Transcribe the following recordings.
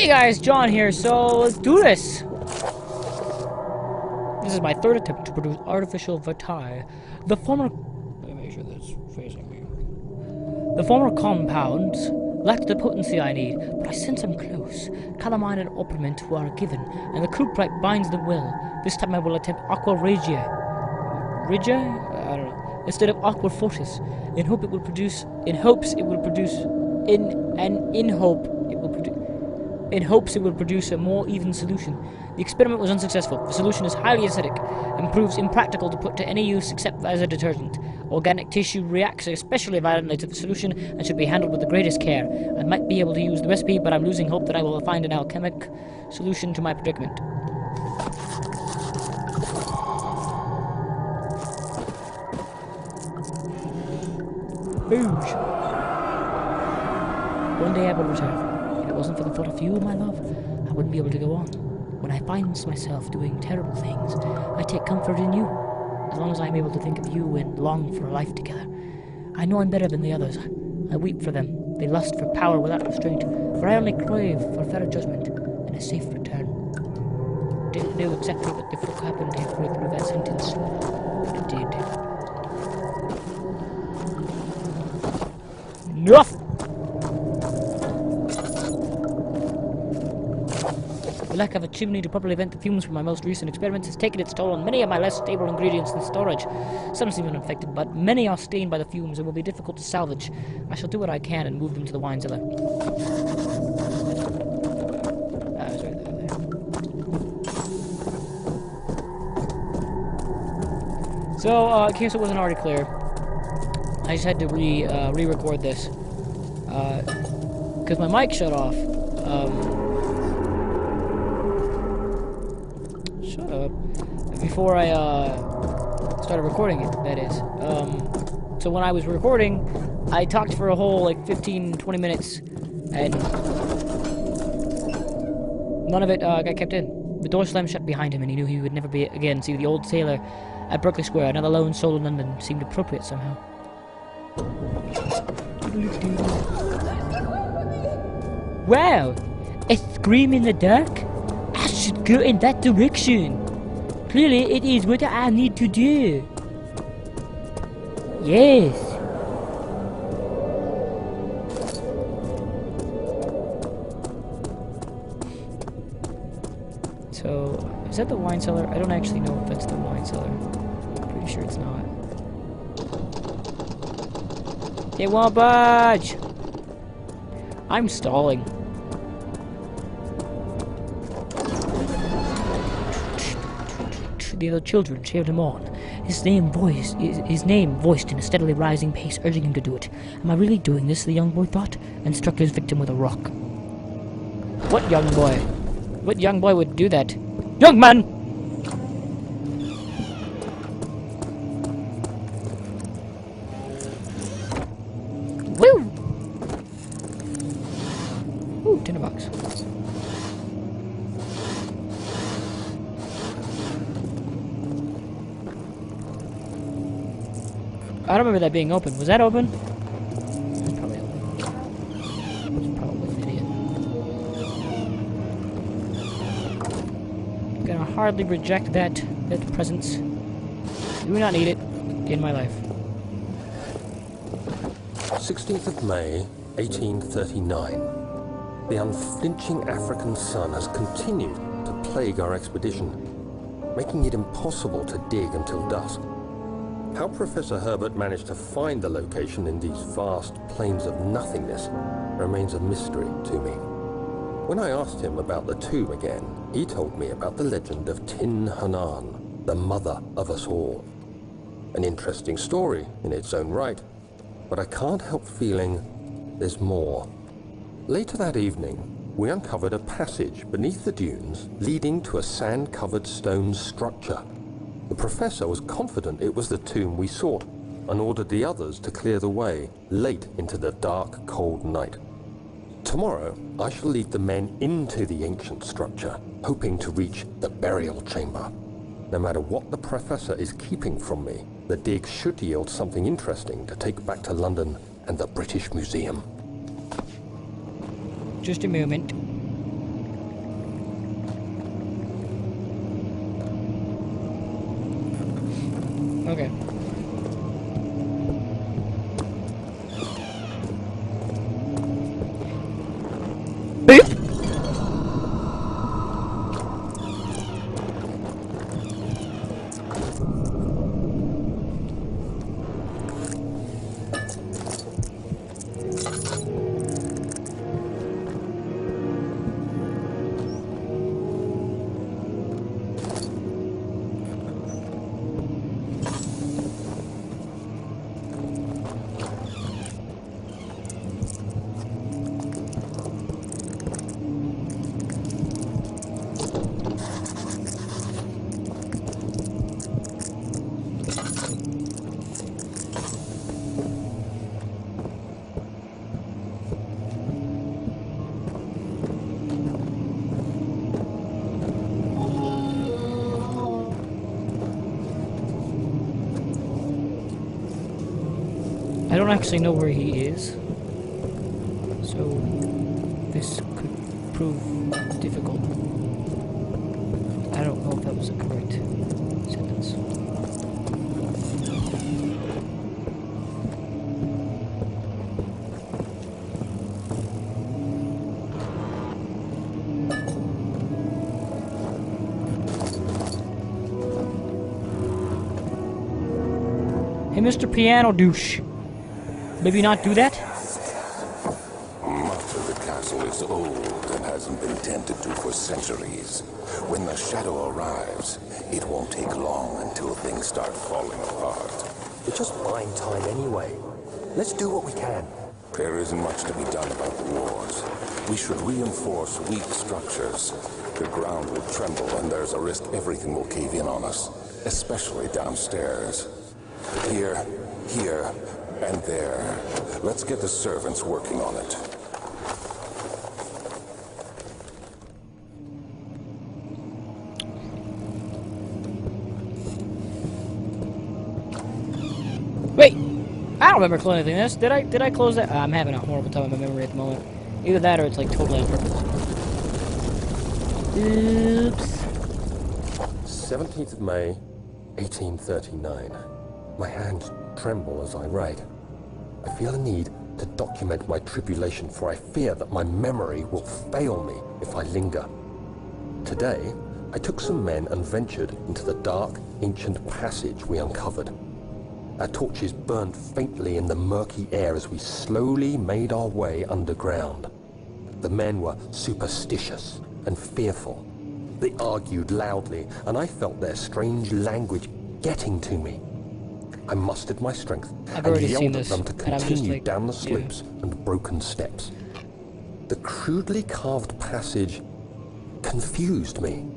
Hey guys, John here, so let's do this! This is my third attempt to produce artificial vitae. The former... Let me make sure that's facing me. The former compounds lack the potency I need, but I sense I'm close. Calamine and opiment are given, and the cuprite binds them well. This time I will attempt aqua regia. Regia? I don't know. Instead of aqua fortis, in hopes it will produce a more even solution. The experiment was unsuccessful. The solution is highly acidic and proves impractical to put to any use except as a detergent. Organic tissue reacts especially violently to the solution and should be handled with the greatest care. I might be able to use the recipe, but I'm losing hope that I will find an alchemic solution to my predicament. Booge. One day I will return. If it wasn't for the thought of you, my love, I wouldn't be able to go on. When I find myself doing terrible things, I take comfort in you. As long as I am able to think of you and long for a life together. I know I'm better than the others. I weep for them. They lust for power without restraint, for I only crave for fair judgment and a safe return. Didn't know exactly what the fuck happened halfway through that sentence, but it did. Enough! The lack of a chimney to properly vent the fumes from my most recent experiments has taken its toll on many of my less stable ingredients in storage. Some seem unaffected, but many are stained by the fumes and will be difficult to salvage. I shall do what I can and move them to the wine cellar. Ah, it's right there. So, in case it wasn't already clear, I just had to re-record this. Because my mic shut off. Shut up. Before I started recording it, that is. So when I was recording, I talked for a whole like 15-20 minutes, and none of it got kept in. The door slammed shut behind him, and he knew he would never be again see the old sailor at Berkeley Square. Another lone soul in London seemed appropriate somehow. Wow! A scream in the dark? I should go in that direction. Clearly, it is what I need to do. Yes. So, is that the wine cellar? I don't actually know if that's the wine cellar. I'm pretty sure it's not. It won't budge! I'm stalling. The other children cheered him on. His name voiced in a steadily rising pace, urging him to do it. Am I really doing this? The young boy thought, and struck his victim with a rock. What young boy? What young boy would do that? Young man! Woo! Ooh, $10. I don't remember that being open. Was that open? It's probably open. It's probably an idiot. Gonna hardly reject that presence. Do not need it in my life. 16th of May, 1839. The unflinching African sun has continued to plague our expedition, making it impossible to dig until dusk. How Professor Herbert managed to find the location in these vast plains of nothingness remains a mystery to me. When I asked him about the tomb again, he told me about the legend of Tin Hanan, the mother of us all. An interesting story in its own right, but I can't help feeling there's more. Later that evening, we uncovered a passage beneath the dunes leading to a sand-covered stone structure. The professor was confident it was the tomb we sought, and ordered the others to clear the way late into the dark, cold night. Tomorrow, I shall lead the men into the ancient structure, hoping to reach the burial chamber. No matter what the professor is keeping from me, the dig should yield something interesting to take back to London and the British Museum. Just a moment. Okay. I don't actually know where he is, so this could prove difficult. I don't know if that was a correct sentence. Hey, Mr. Piano Douche. Maybe not do that? Much of the castle is old and hasn't been tended to for centuries. When the shadow arrives, it won't take long until things start falling apart. We're just buying time anyway. Let's do what we can. There isn't much to be done about the wars. We should reinforce weak structures. The ground will tremble and there's a risk everything will cave in on us, especially downstairs. Here, and there. Let's get the servants working on it. Wait! I don't remember closing this. Did I close that? I'm having a horrible time with my memory at the moment. Either that or it's like totally on purpose. Oops. 17th of May, 1839. My hands tremble as I write. I feel a need to document my tribulation, for I fear that my memory will fail me if I linger. Today, I took some men and ventured into the dark, ancient passage we uncovered. Our torches burned faintly in the murky air as we slowly made our way underground. The men were superstitious and fearful. They argued loudly, and I felt their strange language getting to me. I mustered my strength and yelled at them to continue down the slopes and broken steps. The crudely carved passage confused me.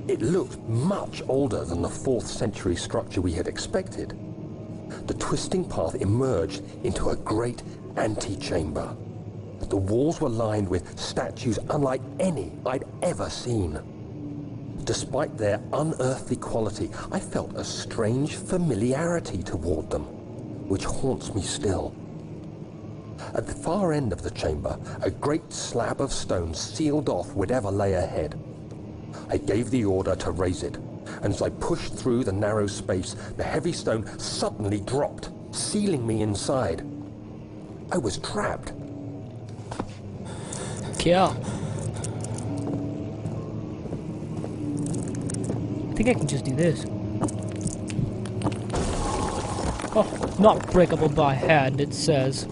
It looked much older than the 4th century structure we had expected. The twisting path emerged into a great antechamber. The walls were lined with statues unlike any I'd ever seen. Despite their unearthly quality, I felt a strange familiarity toward them, which haunts me still. At the far end of the chamber, a great slab of stone sealed off whatever lay ahead. I gave the order to raise it, and as I pushed through the narrow space, the heavy stone suddenly dropped, sealing me inside. I was trapped. Yeah. I think I can just do this. Oh, not breakable by hand, it says.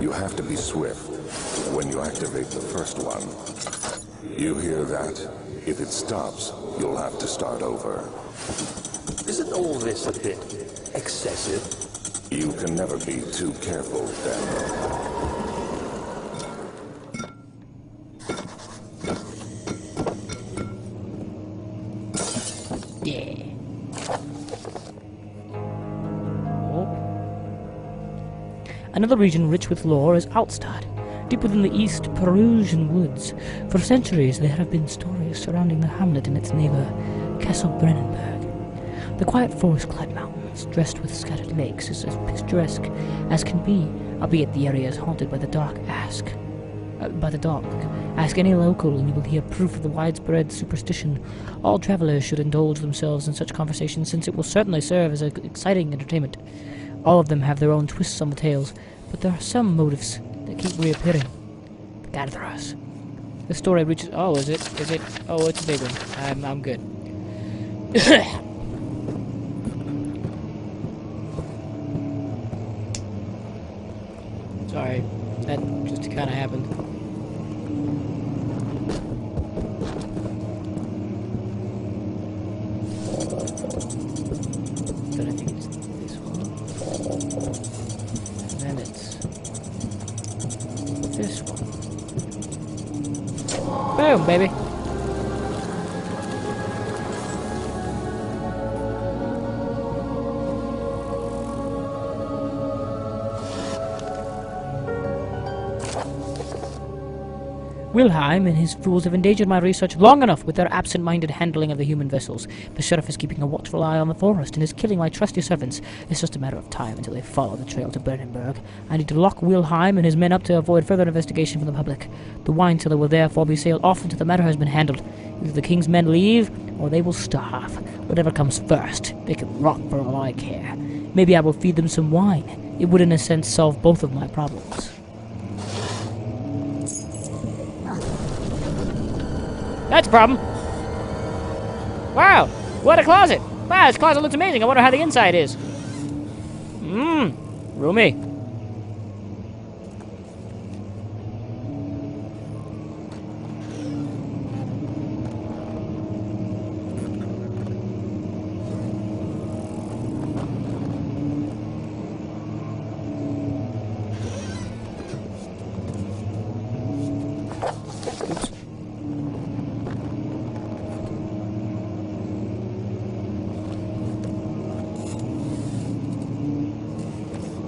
You have to be swift when you activate the first one. You hear that? If it stops, you'll have to start over. Isn't all this a bit excessive? You can never be too careful, then. Another region rich with lore is Altstadt, deep within the East Perusian woods. For centuries there have been stories surrounding the hamlet and its neighbor, Castle Brennenburg. The quiet forest-clad mountains, dressed with scattered lakes, is as picturesque as can be, albeit the area is haunted by the dark Ask. by the dock. Ask any local and you will hear proof of the widespread superstition. All travelers should indulge themselves in such conversations, since it will certainly serve as exciting entertainment. All of them have their own twists on the tales, but there are some motives that keep reappearing. The gatherers. The story reaches... Oh, is it? Is it? Oh, it's a big one. I'm good. Sorry, that just kind of happened. But I think it's this one. And then it's this one. Boom, baby. Wilhelm and his fools have endangered my research long enough with their absent-minded handling of the human vessels. The sheriff is keeping a watchful eye on the forest and is killing my trusty servants. It's just a matter of time until they follow the trail to Brandenburg. I need to lock Wilhelm and his men up to avoid further investigation from the public. The wine cellar will therefore be sailed off until the matter has been handled. Either the king's men leave, or they will starve. Whatever comes first, they can rot for all I care. Maybe I will feed them some wine. It would in a sense solve both of my problems. That's a problem. Wow, what a closet. Wow, this closet looks amazing. I wonder how the inside is. Roomy.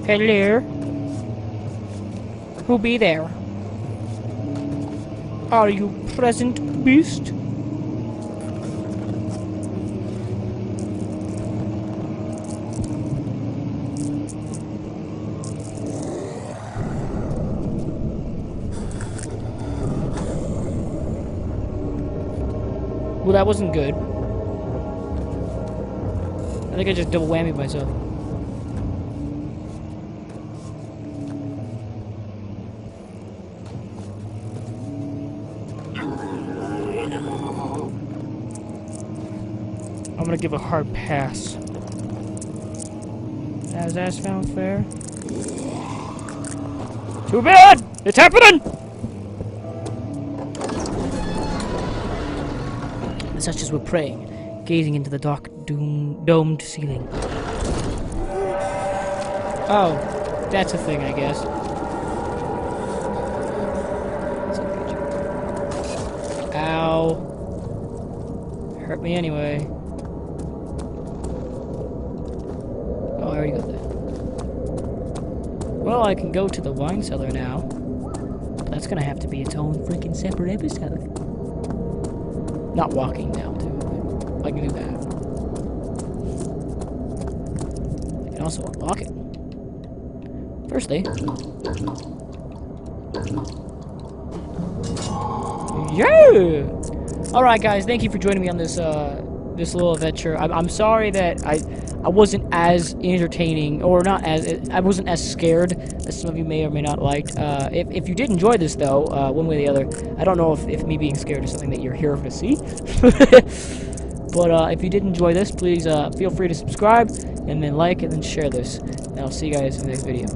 Hello? Who be there? Are you present, beast? Well, that wasn't good. I think I just double whammied myself. I'm gonna give a hard pass. Has that sound fair? Too bad! It's happening! Such as we're praying, gazing into the dark, domed ceiling. Oh, that's a thing, I guess. Ow. Hurt me anyway. Oh, I already got that. Well, I can go to the wine cellar now. But that's gonna have to be its own freaking separate episode. Not walking down to it. I can do that. I can also unlock it. Firstly. Yeah! Alright guys, thank you for joining me on this this little adventure. I'm sorry that I wasn't as entertaining, or not as, I wasn't as scared as some of you may or may not liked. If you did enjoy this though, one way or the other, I don't know if me being scared is something that you're here to see. But if you did enjoy this, please feel free to subscribe, and then like, and then share this. And I'll see you guys in the next video.